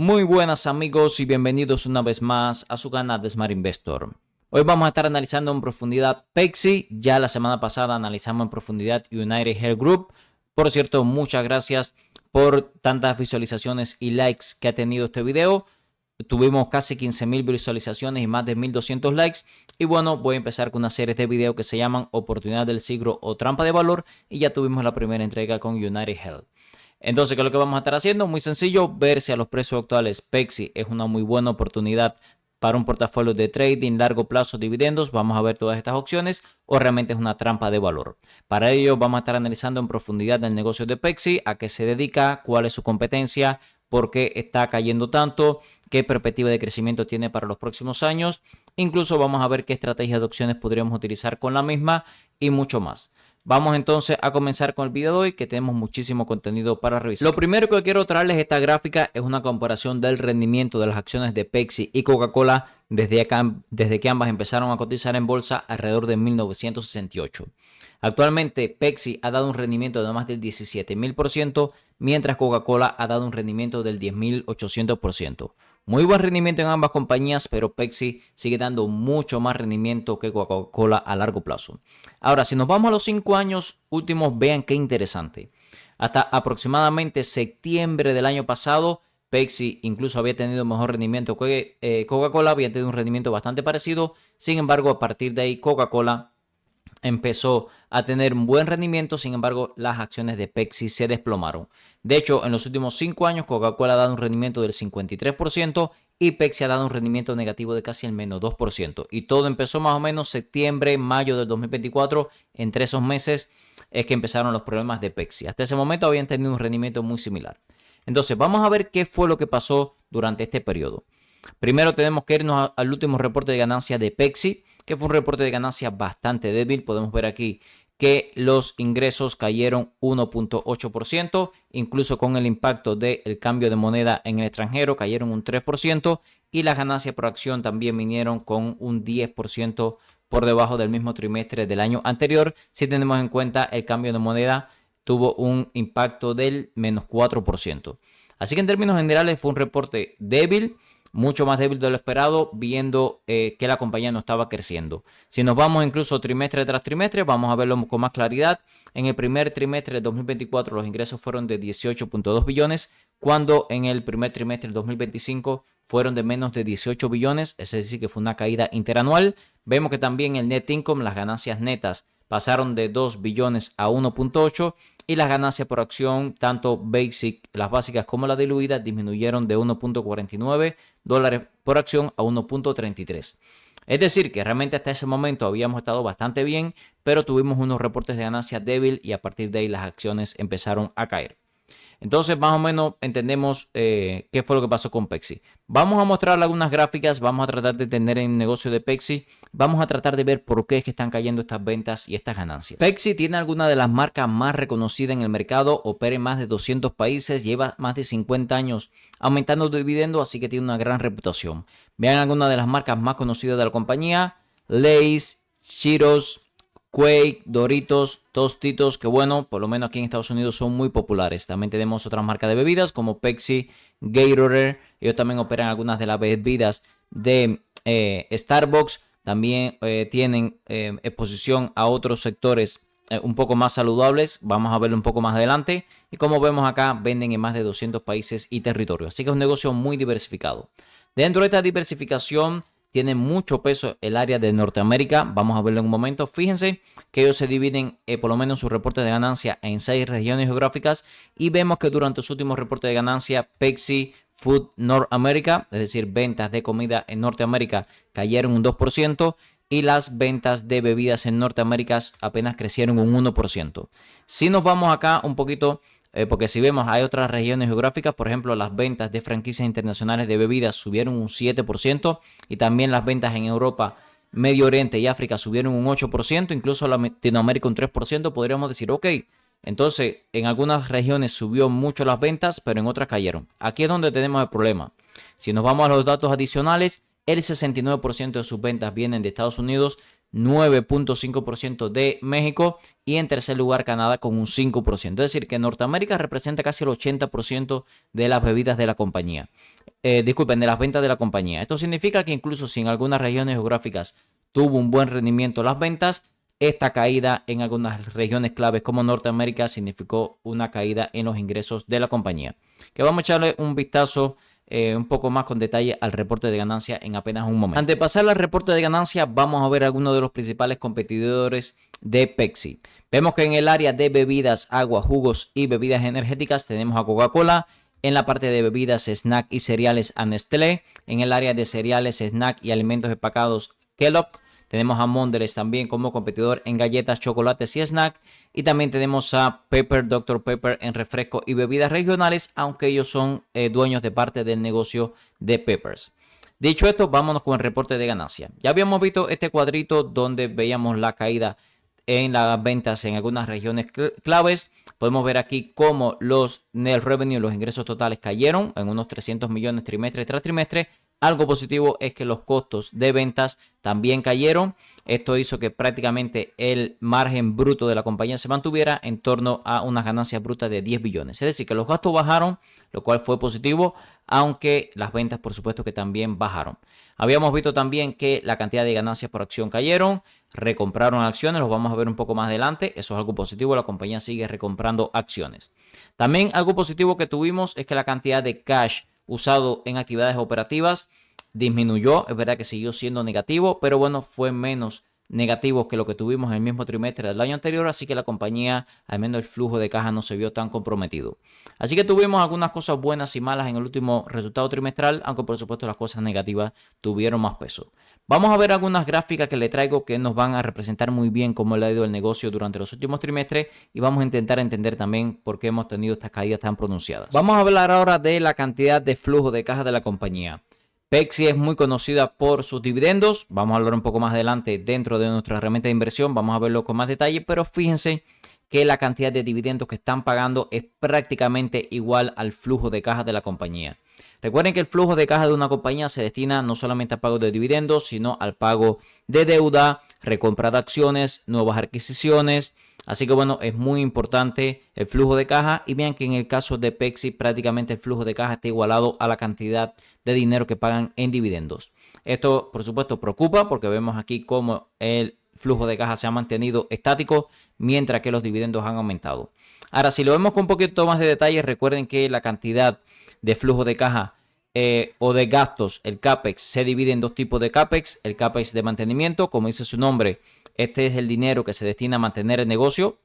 Muy buenas amigos y bienvenidos una vez más a su canal de Smart Investor. Hoy vamos a estar analizando en profundidad Pexi. Ya la semana pasada analizamos en profundidad United Health Group. Por cierto, muchas gracias por tantas visualizaciones y likes que ha tenido este video. Tuvimos casi 15.000 visualizaciones y más de 1.200 likes. Y bueno, voy a empezar con una serie de videos que se llaman Oportunidad del Siglo o Trampa de Valor. Y ya tuvimos la primera entrega con United Health. Entonces, ¿qué es lo que vamos a estar haciendo? Muy sencillo, ver si a los precios actuales Pexi es una muy buena oportunidad para un portafolio de trading, largo plazo, dividendos. Vamos a ver todas estas opciones o realmente es una trampa de valor. Para ello vamos a estar analizando en profundidad el negocio de Pexi, a qué se dedica, cuál es su competencia, por qué está cayendo tanto, qué perspectiva de crecimiento tiene para los próximos años. Incluso vamos a ver qué estrategias de opciones podríamos utilizar con la misma y mucho más. Vamos entonces a comenzar con el video de hoy, que tenemos muchísimo contenido para revisar. Lo primero que quiero traerles esta gráfica es una comparación del rendimiento de las acciones de Pepsi y Coca-Cola desde que ambas empezaron a cotizar en bolsa alrededor de 1968. Actualmente Pepsi ha dado un rendimiento de más del 17.000%, mientras Coca-Cola ha dado un rendimiento del 10.800%. Muy buen rendimiento en ambas compañías, pero Pepsi sigue dando mucho más rendimiento que Coca-Cola a largo plazo. Ahora, si nos vamos a los 5 años últimos, vean qué interesante. Hasta aproximadamente septiembre del año pasado, Pepsi incluso había tenido mejor rendimiento que Coca-Cola, había tenido un rendimiento bastante parecido. Sin embargo, a partir de ahí, Coca-Cola empezó a tener un buen rendimiento. Sin embargo, las acciones de Pepsi se desplomaron. De hecho, en los últimos 5 años, Coca-Cola ha dado un rendimiento del 53% y Pepsi ha dado un rendimiento negativo de casi el menos 2%. Y todo empezó más o menos septiembre, mayo del 2024. Entre esos meses es que empezaron los problemas de Pepsi. Hasta ese momento habían tenido un rendimiento muy similar. Entonces, vamos a ver qué fue lo que pasó durante este periodo. Primero tenemos que irnos al último reporte de ganancias de Pepsi, que fue un reporte de ganancias bastante débil. Podemos ver aquí que los ingresos cayeron 1.8%, incluso con el impacto del cambio de moneda en el extranjero cayeron un 3% y las ganancias por acción también vinieron con un 10% por debajo del mismo trimestre del año anterior. Si tenemos en cuenta el cambio de moneda tuvo un impacto del menos 4%. Así que en términos generales fue un reporte débil, mucho más débil de lo esperado, viendo que la compañía no estaba creciendo. Si nos vamos incluso trimestre tras trimestre, vamos a verlo con más claridad. En el primer trimestre de 2024 los ingresos fueron de 18.2 billones, cuando en el primer trimestre del 2025 fueron de menos de 18 billones, es decir que fue una caída interanual. Vemos que también el net income, las ganancias netas, pasaron de 2 billones a 1.8 y las ganancias por acción, tanto basic, las básicas como las diluidas, disminuyeron de 1.49 dólares por acción a 1.33. Es decir, que realmente hasta ese momento habíamos estado bastante bien, pero tuvimos unos reportes de ganancias débil y a partir de ahí las acciones empezaron a caer. Entonces, más o menos entendemos qué fue lo que pasó con Pepsi. Vamos a mostrar algunas gráficas, vamos a tratar de entender el negocio de Pepsi, vamos a tratar de ver por qué es que están cayendo estas ventas y estas ganancias. Pepsi tiene alguna de las marcas más reconocidas en el mercado, opera en más de 200 países, lleva más de 50 años aumentando dividendos, así que tiene una gran reputación. Vean algunas de las marcas más conocidas de la compañía: Lay's, Cheetos, Quake, Doritos, Tostitos, que bueno, por lo menos aquí en Estados Unidos son muy populares. También tenemos otras marcas de bebidas como Pepsi, Gatorade. Ellos también operan algunas de las bebidas de Starbucks. También tienen exposición a otros sectores un poco más saludables. Vamos a verlo un poco más adelante. Y como vemos acá, venden en más de 200 países y territorios. Así que es un negocio muy diversificado. Dentro de esta diversificación tiene mucho peso el área de Norteamérica. Vamos a verlo en un momento. Fíjense que ellos se dividen, por lo menos sus reportes de ganancia, en 6 regiones geográficas. Y vemos que durante sus últimos reportes de ganancia, Pepsi Food North America, es decir, ventas de comida en Norteamérica, cayeron un 2%. Y las ventas de bebidas en Norteamérica apenas crecieron un 1%. Si nos vamos acá un poquito, porque si vemos hay otras regiones geográficas, por ejemplo las ventas de franquicias internacionales de bebidas subieron un 7% y también las ventas en Europa, Medio Oriente y África subieron un 8%, incluso Latinoamérica un 3%. Podríamos decir, ok, entonces en algunas regiones subió mucho las ventas, pero en otras cayeron. Aquí es donde tenemos el problema. Si nos vamos a los datos adicionales, el 69% de sus ventas vienen de Estados Unidos, 9.5% de México y en tercer lugar Canadá con un 5%. Es decir, que Norteamérica representa casi el 80% de las bebidas de la compañía. Disculpen, de las ventas de la compañía. Esto significa que incluso si en algunas regiones geográficas tuvo un buen rendimiento las ventas, esta caída en algunas regiones claves como Norteamérica significó una caída en los ingresos de la compañía. Que vamos a echarle un vistazo un poco más con detalle al reporte de ganancia en apenas un momento. Antes de pasar al reporte de ganancia, vamos a ver algunos de los principales competidores de Pepsi. Vemos que en el área de bebidas, agua, jugos y bebidas energéticas tenemos a Coca-Cola. En la parte de bebidas, snack y cereales a Nestlé. En el área de cereales, snack y alimentos empacados, Kellogg. Tenemos a Mondelez también como competidor en galletas, chocolates y snack. Y también tenemos a Pepper, Dr. Pepper en refresco y bebidas regionales, aunque ellos son dueños de parte del negocio de Peppers. Dicho esto, vámonos con el reporte de ganancia. Ya habíamos visto este cuadrito donde veíamos la caída en las ventas en algunas regiones claves. Podemos ver aquí cómo los net revenue, los ingresos totales cayeron en unos 300 millones trimestre tras trimestre. Algo positivo es que los costos de ventas también cayeron. Esto hizo que prácticamente el margen bruto de la compañía se mantuviera en torno a unas ganancias brutas de 10 billones. Es decir, que los gastos bajaron, lo cual fue positivo, aunque las ventas por supuesto que también bajaron. Habíamos visto también que la cantidad de ganancias por acción cayeron, recompraron acciones, los vamos a ver un poco más adelante. Eso es algo positivo, la compañía sigue recomprando acciones. También algo positivo que tuvimos es que la cantidad de cash usado en actividades operativas disminuyó. Es verdad que siguió siendo negativo, pero bueno, fue menos negativo que lo que tuvimos en el mismo trimestre del año anterior, así que la compañía, al menos el flujo de caja no se vio tan comprometido. Así que tuvimos algunas cosas buenas y malas en el último resultado trimestral, aunque por supuesto las cosas negativas tuvieron más peso. Vamos a ver algunas gráficas que le traigo que nos van a representar muy bien cómo le ha ido el negocio durante los últimos trimestres y vamos a intentar entender también por qué hemos tenido estas caídas tan pronunciadas. Vamos a hablar ahora de la cantidad de flujo de caja de la compañía. Pepsi es muy conocida por sus dividendos. Vamos a hablar un poco más adelante dentro de nuestra herramienta de inversión. Vamos a verlo con más detalle, pero fíjense que la cantidad de dividendos que están pagando es prácticamente igual al flujo de caja de la compañía. Recuerden que el flujo de caja de una compañía se destina no solamente al pago de dividendos, sino al pago de deuda, recompra de acciones, nuevas adquisiciones. Así que bueno, es muy importante el flujo de caja y vean que en el caso de Pepsi prácticamente el flujo de caja está igualado a la cantidad de dinero que pagan en dividendos. Esto por supuesto preocupa porque vemos aquí cómo el flujo de caja se ha mantenido estático mientras que los dividendos han aumentado. Ahora, si lo vemos con un poquito más de detalle, recuerden que la cantidad de flujo de caja o de gastos, el CAPEX, se divide en dos tipos de CAPEX. El CAPEX de mantenimiento, como dice su nombre, este es el dinero que se destina a mantener el negocio,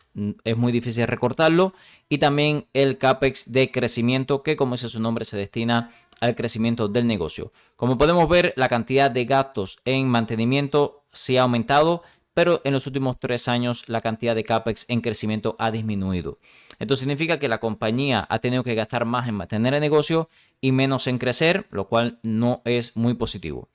es muy difícil recortarlo. Y también el CAPEX de crecimiento, que como dice su nombre, se destina al crecimiento del negocio. Como podemos ver, la cantidad de gastos en mantenimiento sí ha aumentado, pero en los últimos 3 años la cantidad de CAPEX en crecimiento ha disminuido. Esto significa que la compañía ha tenido que gastar más en mantener el negocio y menos en crecer, lo cual no es muy positivo.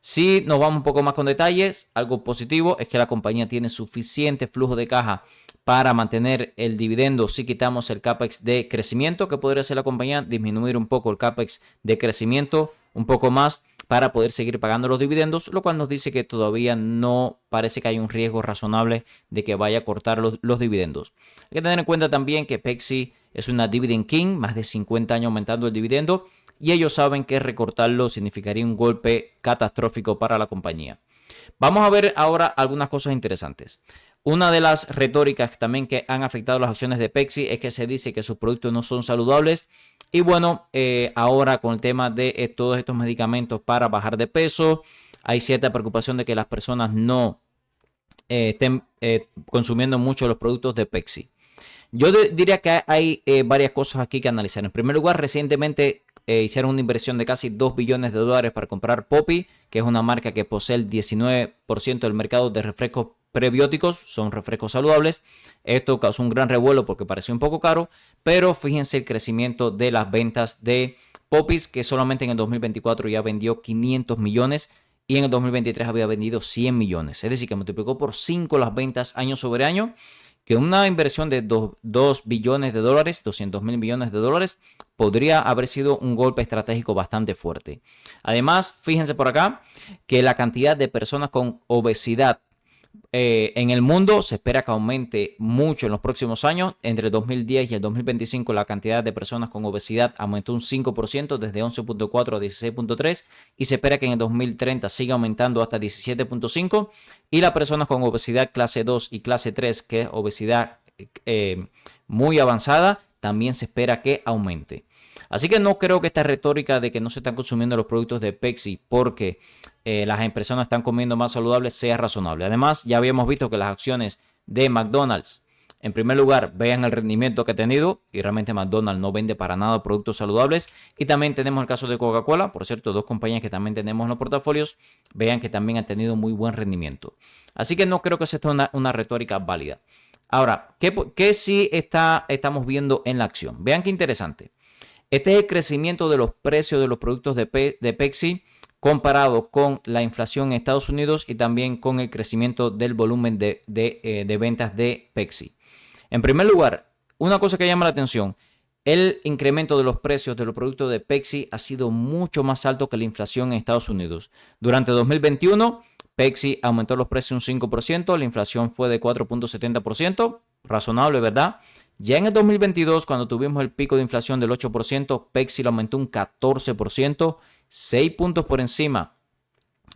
Si nos vamos un poco más con detalles, algo positivo es que la compañía tiene suficiente flujo de caja para mantener el dividendo si quitamos el CAPEX de crecimiento que podría hacer la compañía, disminuir un poco el CAPEX de crecimiento un poco más para poder seguir pagando los dividendos, lo cual nos dice que todavía no parece que hay un riesgo razonable de que vaya a cortar los dividendos. Hay que tener en cuenta también que Pepsi es una dividend king, más de 50 años aumentando el dividendo, y ellos saben que recortarlo significaría un golpe catastrófico para la compañía. Vamos a ver ahora algunas cosas interesantes. Una de las retóricas también que han afectado las acciones de Pepsi es que se dice que sus productos no son saludables. Y bueno, ahora con el tema de todos estos medicamentos para bajar de peso, hay cierta preocupación de que las personas no estén consumiendo mucho los productos de Pepsi. Yo diría que hay varias cosas aquí que analizar. En primer lugar, recientemente hicieron una inversión de casi $2 billones para comprar Poppi, que es una marca que posee el 19% del mercado de refrescos prebióticos, son refrescos saludables. Esto causó un gran revuelo porque pareció un poco caro, pero fíjense el crecimiento de las ventas de Popis, que solamente en el 2024 ya vendió 500 millones y en el 2023 había vendido 100 millones. Es decir, que multiplicó por 5 las ventas año sobre año, que una inversión de 2 billones de dólares, 200 mil millones de dólares, podría haber sido un golpe estratégico bastante fuerte. Además, fíjense por acá que la cantidad de personas con obesidad En el mundo se espera que aumente mucho en los próximos años. Entre el 2010 y el 2025 la cantidad de personas con obesidad aumentó un 5% desde 11.4 a 16.3 y se espera que en el 2030 siga aumentando hasta 17.5 y las personas con obesidad clase 2 y clase 3, que es obesidad muy avanzada, también se espera que aumente. Así que no creo que esta retórica de que no se están consumiendo los productos de Pepsi porque las personas están comiendo más saludables sea razonable. Además, ya habíamos visto que las acciones de McDonald's, en primer lugar, vean el rendimiento que ha tenido y realmente McDonald's no vende para nada productos saludables. Y también tenemos el caso de Coca-Cola, por cierto, dos compañías que también tenemos en los portafolios, vean que también han tenido muy buen rendimiento. Así que no creo que sea una retórica válida. Ahora, ¿qué sí estamos viendo en la acción? Vean qué interesante. Este es el crecimiento de los precios de los productos de Pepsi comparado con la inflación en Estados Unidos y también con el crecimiento del volumen de ventas de Pepsi. En primer lugar, una cosa que llama la atención, el incremento de los precios de los productos de Pepsi ha sido mucho más alto que la inflación en Estados Unidos. Durante 2021, Pepsi aumentó los precios un 5%, la inflación fue de 4.70%, razonable, ¿verdad? Ya en el 2022, cuando tuvimos el pico de inflación del 8%, Pepsi lo aumentó un 14%, 6 puntos por encima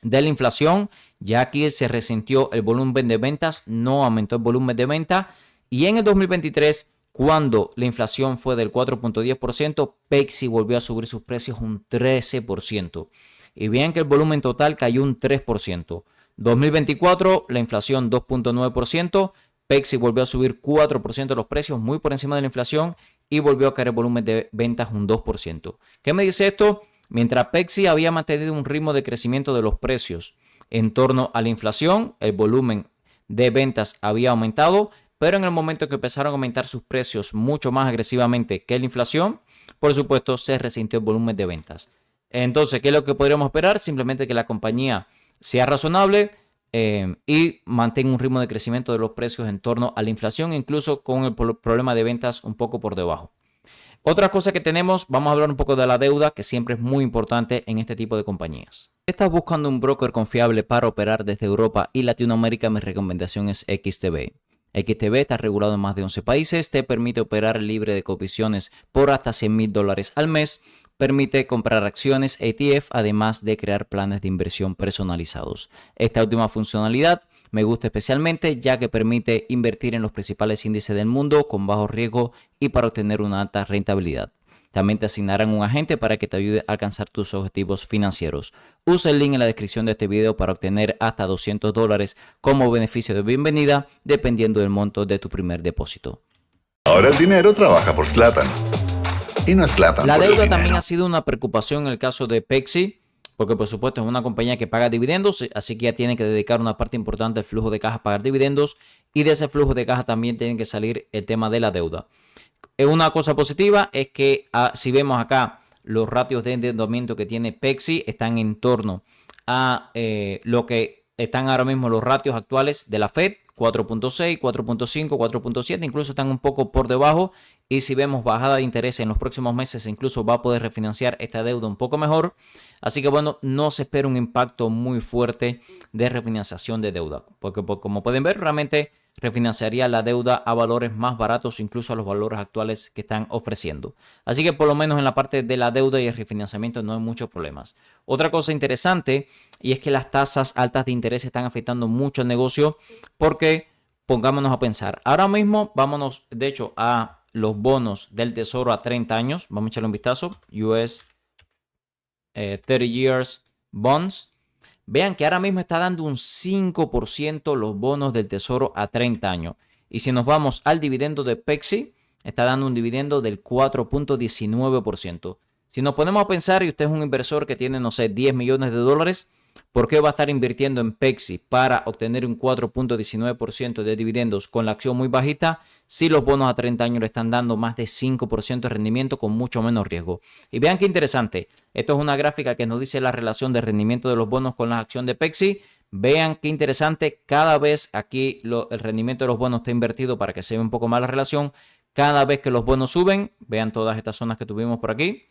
de la inflación. Ya aquí se resintió el volumen de ventas, no aumentó el volumen de venta. Y en el 2023, cuando la inflación fue del 4.10%, Pepsi volvió a subir sus precios un 13%. Y vean que el volumen total cayó un 3%. 2024, la inflación 2.9%. Pepsi volvió a subir 4% los precios, muy por encima de la inflación, y volvió a caer el volumen de ventas un 2%. ¿Qué me dice esto? Mientras Pepsi había mantenido un ritmo de crecimiento de los precios en torno a la inflación, el volumen de ventas había aumentado, pero en el momento que empezaron a aumentar sus precios mucho más agresivamente que la inflación, por supuesto se resintió el volumen de ventas. Entonces, ¿qué es lo que podríamos esperar? Simplemente que la compañía sea razonable, y mantenga un ritmo de crecimiento de los precios en torno a la inflación, incluso con el problema de ventas un poco por debajo. Otra cosa que tenemos, vamos a hablar un poco de la deuda, que siempre es muy importante en este tipo de compañías. Si estás buscando un broker confiable para operar desde Europa y Latinoamérica, mi recomendación es XTB. XTB está regulado en más de 11 países, te permite operar libre de comisiones por hasta $100,000 al mes, permite comprar acciones ETF, además de crear planes de inversión personalizados. Esta última funcionalidad me gusta especialmente ya que permite invertir en los principales índices del mundo con bajo riesgo y para obtener una alta rentabilidad. También te asignarán un agente para que te ayude a alcanzar tus objetivos financieros. Usa el link en la descripción de este video para obtener hasta $200 como beneficio de bienvenida, dependiendo del monto de tu primer depósito. Ahora el dinero trabaja por Zlatan. Y no es Zlatan. La deuda también ha sido una preocupación en el caso de Pepsi, porque por supuesto es una compañía que paga dividendos, así que ya tiene que dedicar una parte importante del flujo de caja a pagar dividendos, y de ese flujo de caja también tiene que salir el tema de la deuda. Una cosa positiva es que si vemos acá los ratios de endeudamiento que tiene Pepsi están en torno a lo que están ahora mismo los ratios actuales de la Fed, 4.6, 4.5, 4.7, incluso están un poco por debajo, y si vemos bajada de interés en los próximos meses, incluso va a poder refinanciar esta deuda un poco mejor. Así que bueno, no se espera un impacto muy fuerte de refinanciación de deuda, porque como pueden ver, realmente refinanciaría la deuda a valores más baratos, incluso a los valores actuales que están ofreciendo. Así que por lo menos en la parte de la deuda y el refinanciamiento no hay muchos problemas. Otra cosa interesante, y es que las tasas altas de interés están afectando mucho el negocio, porque pongámonos a pensar, ahora mismo vámonos de hecho a los bonos del tesoro a 30 años, vamos a echarle un vistazo, US 30 Years Bonds. Vean que ahora mismo está dando un 5% los bonos del tesoro a 30 años. Y si nos vamos al dividendo de Pepsi, está dando un dividendo del 4.19%. Si nos ponemos a pensar y usted es un inversor que tiene, no sé, $10 millones, ¿por qué va a estar invirtiendo en Pepsi para obtener un 4.19% de dividendos con la acción muy bajita si los bonos a 30 años le están dando más de 5% de rendimiento con mucho menos riesgo? Y vean qué interesante. Esto es una gráfica que nos dice la relación de rendimiento de los bonos con la acción de Pepsi. Vean qué interesante. Cada vez aquí el rendimiento de los bonos está invertido para que se vea un poco más la relación. Cada vez que los bonos suben, vean todas estas zonas que tuvimos por aquí.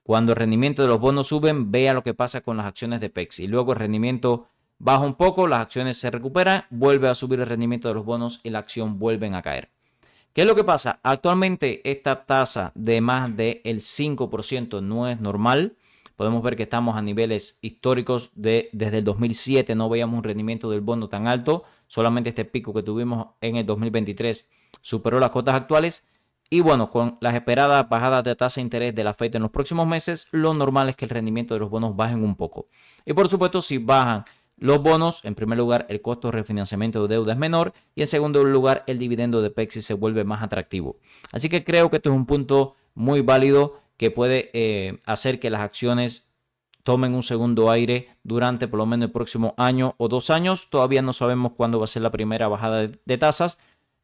Cuando el rendimiento de los bonos suben, vea lo que pasa con las acciones de Pepsi. Y luego el rendimiento baja un poco, las acciones se recuperan, vuelve a subir el rendimiento de los bonos y la acción vuelven a caer. ¿Qué es lo que pasa? Actualmente esta tasa de más del 5% no es normal. Podemos ver que estamos a niveles históricos desde el 2007 no veíamos un rendimiento del bono tan alto. Solamente este pico que tuvimos en el 2023 superó las cotas actuales. Y bueno, con las esperadas bajadas de tasa de interés de la Fed en los próximos meses, lo normal es que el rendimiento de los bonos bajen un poco. Y por supuesto, si bajan los bonos, en primer lugar, el costo de refinanciamiento de deuda es menor y en segundo lugar, el dividendo de Pexi se vuelve más atractivo. Así que creo que esto es un punto muy válido que puede hacer que las acciones tomen un segundo aire durante por lo menos el próximo año o 2 años. Todavía no sabemos cuándo va a ser la primera bajada de tasas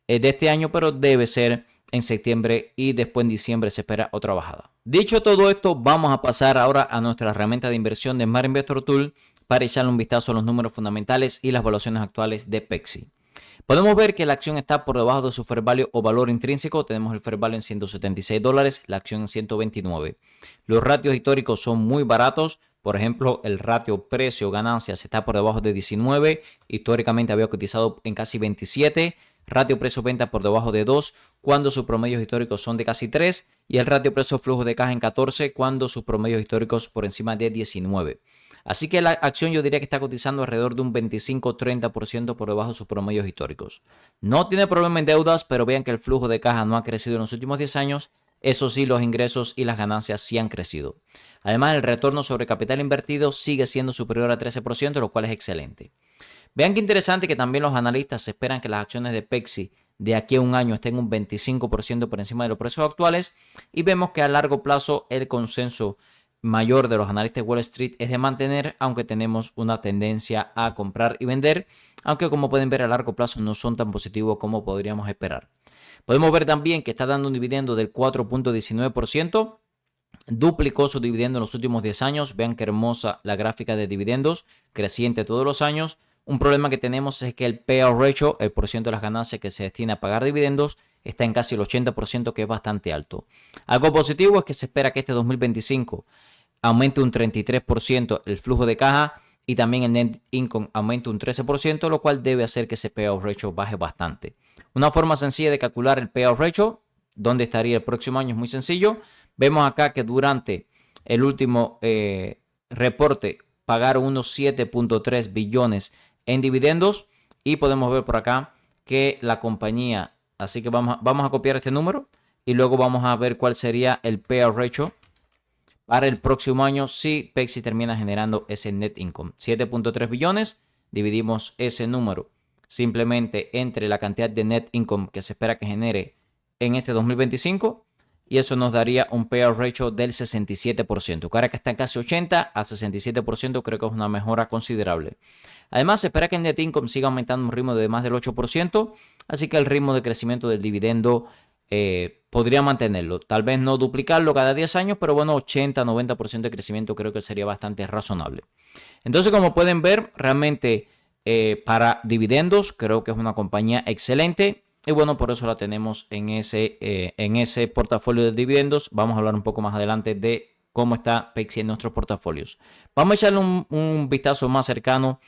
de este año, pero debe ser en septiembre y después en diciembre se espera otra bajada. Dicho todo esto, vamos a pasar ahora a nuestra herramienta de inversión de Smart Investor Tool para echarle un vistazo a los números fundamentales y las valuaciones actuales de Pexi. Podemos ver que la acción está por debajo de su fair value o valor intrínseco. Tenemos el fair value en $176, la acción en 129. Los ratios históricos son muy baratos. Por ejemplo, el ratio precio-ganancias está por debajo de 19. Históricamente había cotizado en casi 27. Ratio precio-venta por debajo de 2 cuando sus promedios históricos son de casi 3. Y el ratio precio-flujo de caja en 14 cuando sus promedios históricos por encima de 19. Así que la acción yo diría que está cotizando alrededor de un 25-30% por debajo de sus promedios históricos. No tiene problema en deudas, pero vean que el flujo de caja no ha crecido en los últimos 10 años. Eso sí, los ingresos y las ganancias sí han crecido. Además, el retorno sobre capital invertido sigue siendo superior a 13%, lo cual es excelente. Vean qué interesante que también los analistas esperan que las acciones de Pexi de aquí a un año estén un 25% por encima de los precios actuales. Y vemos que a largo plazo el consenso mayor de los analistas de Wall Street es de mantener, aunque tenemos una tendencia a comprar y vender, aunque como pueden ver a largo plazo no son tan positivos como podríamos esperar. Podemos ver también que está dando un dividendo del 4.19%, duplicó su dividendo en los últimos 10 años, vean qué hermosa la gráfica de dividendos, creciente todos los años. Un problema que tenemos es que el payout ratio, el porcentaje de las ganancias que se destina a pagar dividendos, está en casi el 80%, que es bastante alto. Algo positivo es que se espera que este 2025 aumente un 33% el flujo de caja y también el net income aumente un 13%, lo cual debe hacer que ese payout ratio baje bastante. Una forma sencilla de calcular el payout ratio, ¿dónde estaría el próximo año? Es muy sencillo. Vemos acá que durante el último reporte pagaron unos 7.3 billones en dividendos y podemos ver por acá que la compañía, así que vamos a copiar este número y luego vamos a ver cuál sería el payout ratio para el próximo año si Pexi termina generando ese net income. 7.3 billones, dividimos ese número simplemente entre la cantidad de net income que se espera que genere en este 2025 y eso nos daría un payout ratio del 67%. Ahora que está en casi 80 a 67%, creo que es una mejora considerable. Además, se espera que el net income siga aumentando a un ritmo de más del 8%, así que el ritmo de crecimiento del dividendo podría mantenerlo. Tal vez no duplicarlo cada 10 años, pero bueno, 80-90% de crecimiento creo que sería bastante razonable. Entonces, como pueden ver, realmente para dividendos creo que es una compañía excelente. Y bueno, por eso la tenemos en ese portafolio de dividendos. Vamos a hablar un poco más adelante de cómo está Pexi en nuestros portafolios. Vamos a echarle un vistazo más cercano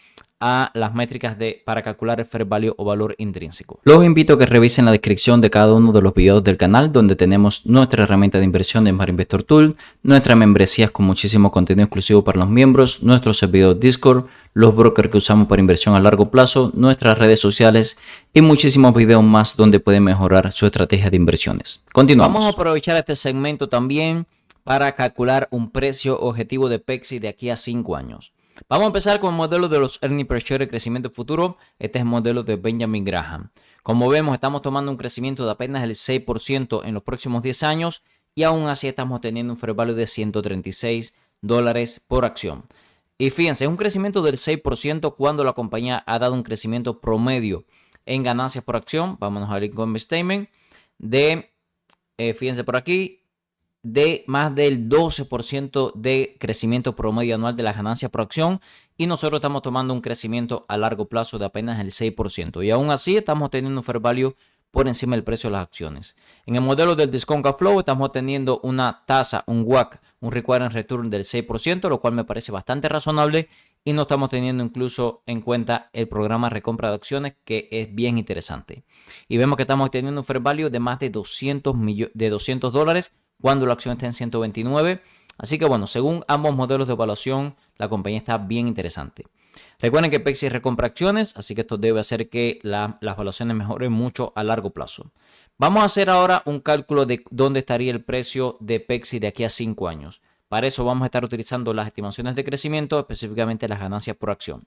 a las métricas para calcular el fair value o valor intrínseco. Los invito a que revisen la descripción de cada uno de los videos del canal, donde tenemos nuestra herramienta de inversión de Smart Investor Tool, nuestras membresías con muchísimo contenido exclusivo para los miembros, nuestro servidor Discord, los brokers que usamos para inversión a largo plazo, nuestras redes sociales y muchísimos videos más donde pueden mejorar su estrategia de inversiones. Continuamos. Vamos a aprovechar este segmento también para calcular un precio objetivo de Pexi de aquí a 5 años. Vamos a empezar con el modelo de los earnings per share de crecimiento futuro. Este es el modelo de Benjamin Graham. Como vemos, estamos tomando un crecimiento de apenas el 6% en los próximos 10 años y aún así estamos teniendo un fair value de $136 por acción. Y fíjense, es un crecimiento del 6% cuando la compañía ha dado un crecimiento promedio en ganancias por acción. Vámonos al income statement de, fíjense por aquí, de más del 12% de crecimiento promedio anual de las ganancias por acción y nosotros estamos tomando un crecimiento a largo plazo de apenas el 6% y aún así estamos teniendo un fair value por encima del precio de las acciones. En el modelo del discount cash flow estamos teniendo una tasa, un WACC, un required return del 6%, lo cual me parece bastante razonable, y no estamos teniendo incluso en cuenta el programa de recompra de acciones, que es bien interesante. Y vemos que estamos teniendo un fair value de más de $200 cuando la acción está en 129. Así que bueno, según ambos modelos de evaluación, la compañía está bien interesante. Recuerden que Pexi recompra acciones, así que esto debe hacer que las evaluaciones mejoren mucho a largo plazo. Vamos a hacer ahora un cálculo de dónde estaría el precio de Pexi de aquí a 5 años. Para eso vamos a estar utilizando las estimaciones de crecimiento, específicamente las ganancias por acción.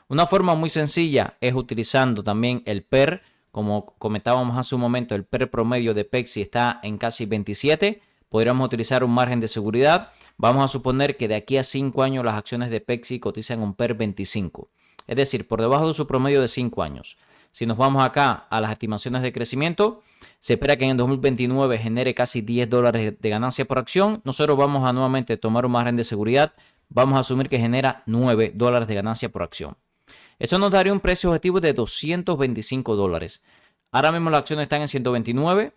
Una forma muy sencilla es utilizando también el PER. Como comentábamos hace un momento, el PER promedio de Pexi está en casi 27. Podríamos utilizar un margen de seguridad. Vamos a suponer que de aquí a 5 años las acciones de Pexi cotizan un PER 25. Es decir, por debajo de su promedio de 5 años. Si nos vamos acá a las estimaciones de crecimiento, se espera que en el 2029 genere casi $10 de ganancia por acción. Nosotros vamos a nuevamente tomar un margen de seguridad. Vamos a asumir que genera $9 de ganancia por acción. Eso nos daría un precio objetivo de $225. Ahora mismo las acciones están en 129.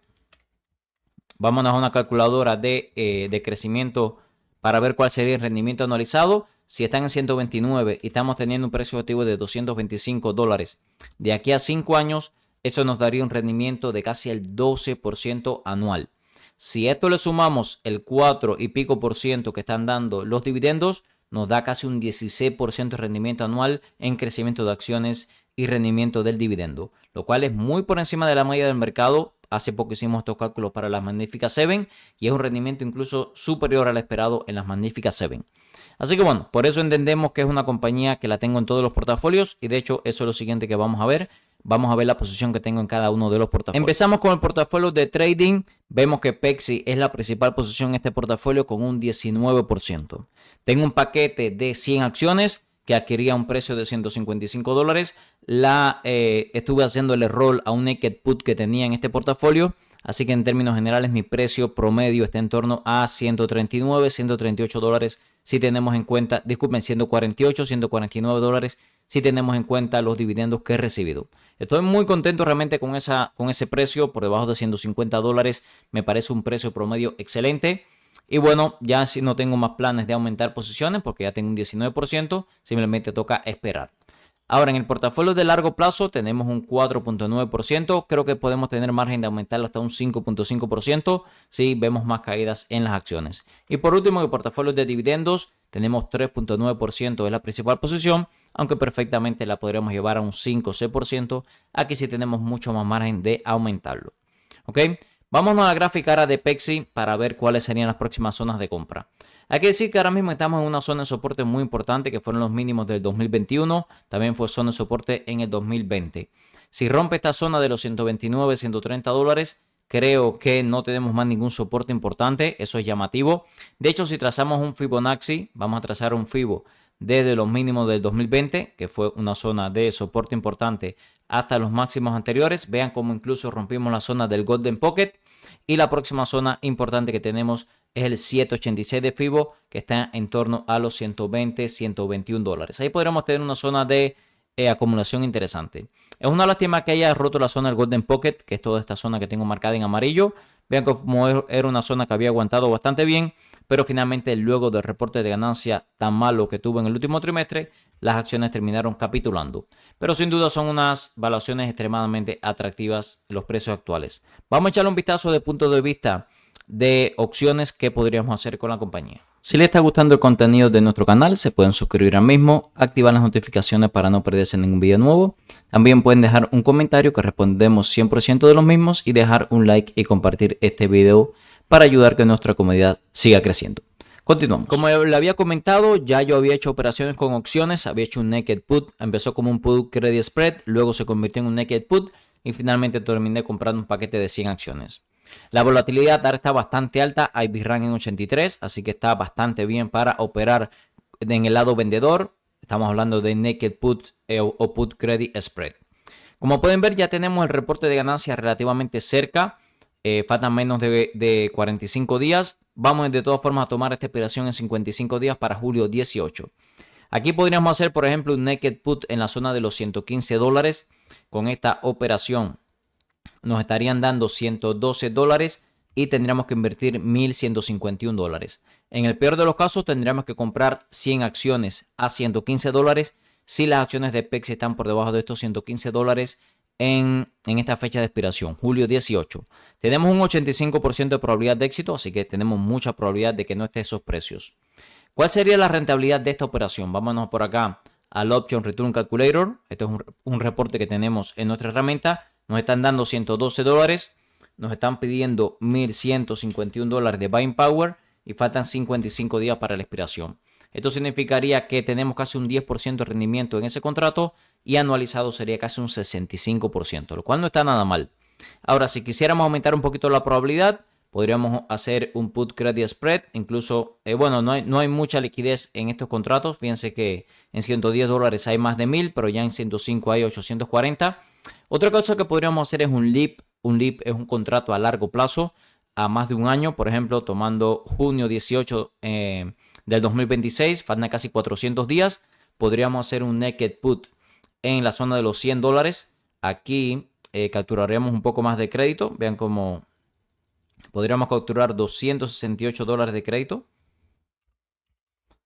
Vámonos a una calculadora de crecimiento para ver cuál sería el rendimiento anualizado. Si están en 129 y estamos teniendo un precio objetivo de $225 de aquí a 5 años, eso nos daría un rendimiento de casi el 12% anual. Si esto le sumamos el 4 y pico por ciento que están dando los dividendos, nos da casi un 16% de rendimiento anual en crecimiento de acciones y rendimiento del dividendo, lo cual es muy por encima de la media del mercado. Hace poco hicimos estos cálculos para las Magnificent 7 y es un rendimiento incluso superior al esperado en las Magnificent 7. Así que bueno, por eso entendemos que es una compañía que la tengo en todos los portafolios y de hecho eso es lo siguiente que vamos a ver. Vamos a ver la posición que tengo en cada uno de los portafolios. Empezamos con el portafolio de trading. Vemos que Pexi es la principal posición en este portafolio con un 19%. Tengo un paquete de 100 acciones que adquiría un precio de $155. Estuve haciendo el roll a un naked put que tenía en este portafolio. Así que en términos generales mi precio promedio está en torno a $139, $138 si tenemos en cuenta, disculpen, $148, $149 si tenemos en cuenta los dividendos que he recibido. Estoy muy contento realmente con ese precio, por debajo de $150 me parece un precio promedio excelente. Y bueno, ya si no tengo más planes de aumentar posiciones porque ya tengo un 19%, simplemente toca esperar. Ahora, en el portafolio de largo plazo tenemos un 4.9%. Creo que podemos tener margen de aumentarlo hasta un 5.5% si vemos más caídas en las acciones. Y por último, en el portafolio de dividendos tenemos 3.9%, es la principal posición, aunque perfectamente la podríamos llevar a un 5 o 6%. Aquí sí tenemos mucho más margen de aumentarlo. ¿Ok? Vámonos a la gráfica ahora de Pexi para ver cuáles serían las próximas zonas de compra. Hay que decir que ahora mismo estamos en una zona de soporte muy importante que fueron los mínimos del 2021. También fue zona de soporte en el 2020. Si rompe esta zona de los 129, $130, creo que no tenemos más ningún soporte importante. Eso es llamativo. De hecho, si trazamos un Fibonacci, vamos a trazar un Fibo desde los mínimos del 2020, que fue una zona de soporte importante, hasta los máximos anteriores. Vean cómo incluso rompimos la zona del Golden Pocket. Y la próxima zona importante que tenemos es el 786 de Fibo, que está en torno a los 120, $121. Ahí podríamos tener una zona de acumulación interesante. Es una lástima que haya roto la zona del Golden Pocket, que es toda esta zona que tengo marcada en amarillo. Vean cómo era una zona que había aguantado bastante bien, pero finalmente luego del reporte de ganancia tan malo que tuvo en el último trimestre, las acciones terminaron capitulando. Pero sin duda son unas valuaciones extremadamente atractivas los precios actuales. Vamos a echarle un vistazo de punto de vista de opciones que podríamos hacer con la compañía. Si les está gustando el contenido de nuestro canal, se pueden suscribir ahora mismo, activar las notificaciones para no perderse ningún video nuevo. También pueden dejar un comentario que respondemos 100% de los mismos y dejar un like y compartir este video para ayudar a que nuestra comunidad siga creciendo. Continuamos. Como le había comentado, ya yo había hecho operaciones con opciones, había hecho un naked put, empezó como un put credit spread, luego se convirtió en un naked put y finalmente terminé comprando un paquete de 100 acciones. La volatilidad ahora está bastante alta, hay VRAM en 83, así que está bastante bien para operar en el lado vendedor. Estamos hablando de naked put o put credit spread. Como pueden ver, ya tenemos el reporte de ganancias relativamente cerca. Faltan menos de 45 días. Vamos de todas formas a tomar esta operación en 55 días para julio 18. Aquí podríamos hacer, por ejemplo, un naked put en la zona de los $115 con esta operación. nos estarían dando $112 y tendríamos que invertir $1,151. En el peor de los casos, tendríamos que comprar 100 acciones a $115 si las acciones de PEXI están por debajo de estos $115 en esta fecha de expiración, julio 18. Tenemos un 85% de probabilidad de éxito, así que tenemos mucha probabilidad de que no esté esos precios. ¿Cuál sería la rentabilidad de esta operación? Vámonos por acá al Option Return Calculator. Este es un reporte que tenemos en nuestra herramienta. Nos están dando $112. Nos están pidiendo $1,151 de buying power y faltan 55 días para la expiración. Esto significaría que tenemos casi un 10% de rendimiento en ese contrato y anualizado sería casi un 65%, lo cual no está nada mal. Ahora, si quisiéramos aumentar un poquito la probabilidad, podríamos hacer un put credit spread. Incluso, bueno, no hay mucha liquidez en estos contratos. Fíjense que en $110 hay más de 1000, pero ya en 105 hay 840. Otra cosa que podríamos hacer es un LEAP. Un LEAP es un contrato a largo plazo, a más de un año. Por ejemplo, tomando junio 18 del 2026, faltan casi 400 días. Podríamos hacer un naked put en la zona de los $100. Aquí capturaríamos un poco más de crédito. Vean cómo podríamos capturar $268 de crédito.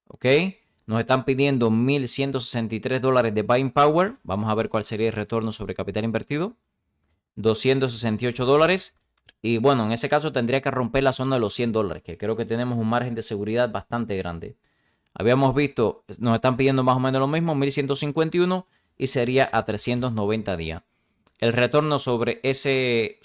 Ok. Nos están pidiendo $1,163 de buying power. Vamos a ver cuál sería el retorno sobre capital invertido. $268. Y bueno, en ese caso tendría que romper la zona de los $100, que creo que tenemos un margen de seguridad bastante grande. Habíamos visto, nos están pidiendo más o menos lo mismo, 1,151 y sería a 390 días. El retorno sobre ese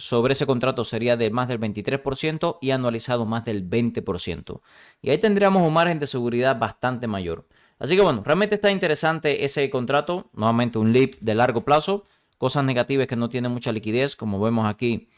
contrato sería de más del 23% y anualizado más del 20%. Y ahí tendríamos un margen de seguridad bastante mayor. Así que bueno, realmente está interesante ese contrato. Nuevamente un LEAP de largo plazo. Cosas negativas que no tiene mucha liquidez, como vemos aquí,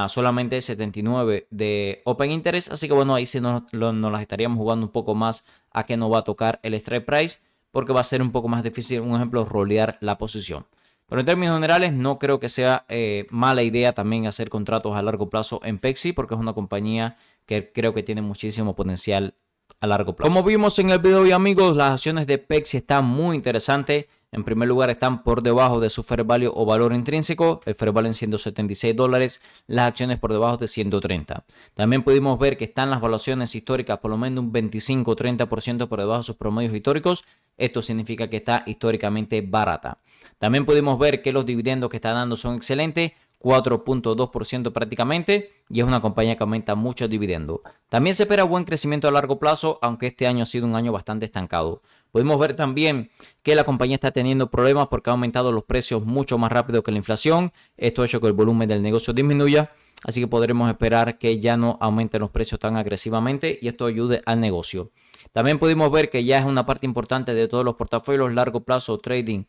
solamente 79 de Open Interest. Así que bueno, ahí sí nos las estaríamos jugando un poco más a que no va a tocar el strike price, porque va a ser un poco más difícil, un ejemplo, rolear la posición. Pero en términos generales, no creo que sea mala idea también hacer contratos a largo plazo en PEXI, porque es una compañía que creo que tiene muchísimo potencial a largo plazo. Como vimos en el video, y amigos, las acciones de PEXI están muy interesantes. En primer lugar, están por debajo de su fair value o valor intrínseco. El fair value en $176, las acciones por debajo de 130. También pudimos ver que están las valuaciones históricas por lo menos un 25 o 30% por debajo de sus promedios históricos. Esto significa que está históricamente barata. También pudimos ver que los dividendos que está dando son excelentes, 4.2% prácticamente, y es una compañía que aumenta mucho el dividendo. También se espera buen crecimiento a largo plazo, aunque este año ha sido un año bastante estancado. Podemos ver también que la compañía está teniendo problemas porque ha aumentado los precios mucho más rápido que la inflación. Esto ha hecho que el volumen del negocio disminuya, así que podremos esperar que ya no aumenten los precios tan agresivamente y esto ayude al negocio. También pudimos ver que ya es una parte importante de todos los portafolios, largo plazo, trading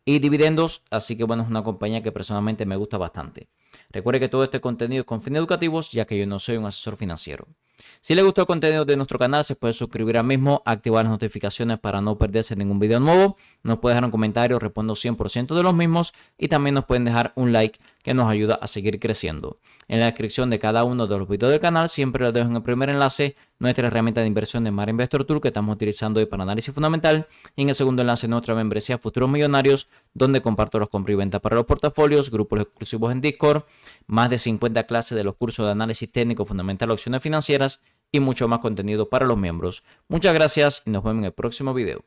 y dividendos, así que bueno, es una compañía que personalmente me gusta bastante. Recuerde que todo este contenido es con fines educativos, ya que yo no soy un asesor financiero. Si le gustó el contenido de nuestro canal, se puede suscribir ahora mismo, activar las notificaciones para no perderse ningún video nuevo. Nos puede dejar un comentario, respondo 100% de los mismos y también nos pueden dejar un like que nos ayuda a seguir creciendo. En la descripción de cada uno de los videos del canal siempre les dejo en el primer enlace nuestra herramienta de inversión de Smart Investor Tool que estamos utilizando hoy para análisis fundamental, y en el segundo enlace nuestra membresía Futuros Millonarios, donde comparto los compra y venta para los portafolios, grupos exclusivos en Discord, más de 50 clases de los cursos de análisis técnico fundamental de opciones financieras y mucho más contenido para los miembros. Muchas gracias y nos vemos en el próximo video.